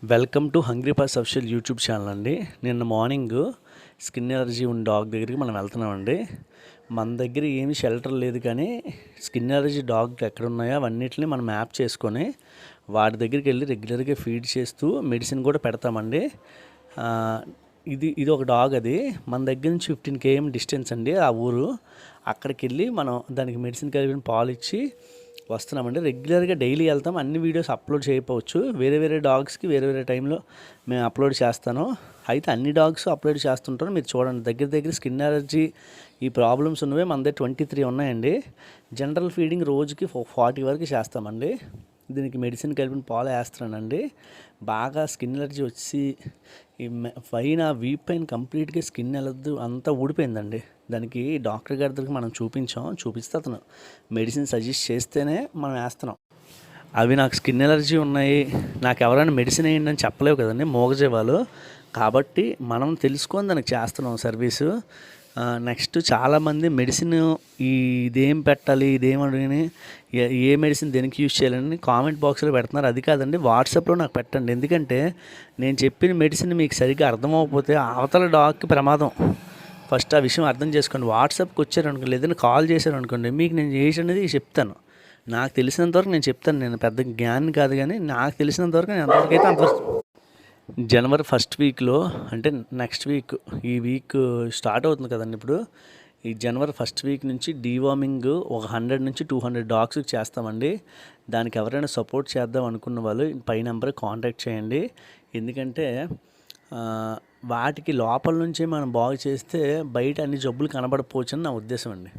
Welcome to hungry purse official YouTube channel అండి. నిన్న morning skin allergy ఉన్న dog దగ్గరికి మనం వెళ్తున్నామండి. మన దగ్గర ఏమి షెల్టర్ లేదు, కానీ స్కిన్ ఎలర్జీ డాగ్ ఎక్కడ ఉన్నాయో అవన్నిటిని మనం మ్యాప్ చేసుకొని వాటి దగ్గరికి వెళ్ళి రెగ్యులర్గా ఫీడ్ చేస్తూ మెడిసిన్ కూడా పెడతామండి. ఇది ఒక డాగ్, అది మన దగ్గర నుంచి 15 km డిస్టెన్స్ అండి ఆ ఊరు. అక్కడికి వెళ్ళి మనం దానికి మెడిసిన్ కలిపిన పాలు ఇచ్చి వస్తున్నామండి. రెగ్యులర్గా డైలీ వెళ్తాం. అన్ని వీడియోస్ అప్లోడ్ చేయకపోవచ్చు, వేరే డాగ్స్కి వేరే టైంలో మేము అప్లోడ్ చేస్తాను. అయితే అన్ని డాగ్స్ అప్లోడ్ చేస్తుంటాను, మీరు చూడండి. దగ్గర స్కిన్ అలర్జీ ఈ ప్రాబ్లమ్స్ ఉన్నవే మన దగ్గర 23 ఉన్నాయండి. జనరల్ ఫీడింగ్ రోజుకి 40 వరకు చేస్తామండి. దీనికి మెడిసిన్ కలిపిన పాలు వేస్తున్నానండి. బాగా స్కిన్ ఎలర్జీ వచ్చి ఈ పైన వీప్ పైన కంప్లీట్గా స్కిన్ ఎలర్జీ అంతా ఊడిపోయిందండి. దానికి డాక్టర్ గారి దగ్గరికి మనం చూపిస్తే అతను మెడిసిన్ సజెస్ట్ చేస్తేనే మనం వేస్తున్నాం. అవి నాకు స్కిన్ ఎలర్జీ ఉన్నాయి, నాకు ఎవరైనా మెడిసిన్ వేయండి అని చెప్పలేవు కదండి మూగజీవాలు. కాబట్టి మనం తెలుసుకొని దానికి చేస్తున్నాం సర్వీసు. నెక్స్ట్ చాలామంది మెడిసిన్ ఇదేం పెట్టాలి, ఇదేమని, ఏ మెడిసిన్ దేనికి యూజ్ చేయాలని కామెంట్ బాక్స్లో పెడుతున్నారు. అది కాదండి, వాట్సాప్లో నాకు పెట్టండి. ఎందుకంటే నేను చెప్పిన మెడిసిన్ మీకు సరిగ్గా అర్థమవకపోతే అవతల డాగ్కి ప్రమాదం. ఫస్ట్ ఆ విషయం అర్థం చేసుకోండి. వాట్సాప్కి వచ్చారనుకోండి, లేదంటే కాల్ చేశారనుకోండి, మీకు నేను చేసినది చెప్తాను. నాకు తెలిసినంతవరకు నేను చెప్తాను. నేను పెద్ద జ్ఞాని కాదు, కానీ నాకు తెలిసినంతవరకు నేను అంతవరకైతే అంతవరకు. జనవరి 1st వీక్లో, అంటే నెక్స్ట్ వీక్, ఈ వీక్ స్టార్ట్ అవుతుంది కదండి ఇప్పుడు. ఈ జనవరి 1st వీక్ నుంచి డీవార్మింగ్ ఒక 100 నుంచి 200 డాగ్స్కి చేస్తామండి. దానికి ఎవరైనా సపోర్ట్ చేద్దాం అనుకున్న వాళ్ళు పై నెంబర్కి కాంటాక్ట్ చేయండి. ఎందుకంటే వాటికి లోపల నుంచే మనం బాగు చేస్తే బయట అన్ని జబ్బులు కనబడకపోవచ్చు అని నా ఉద్దేశం అండి.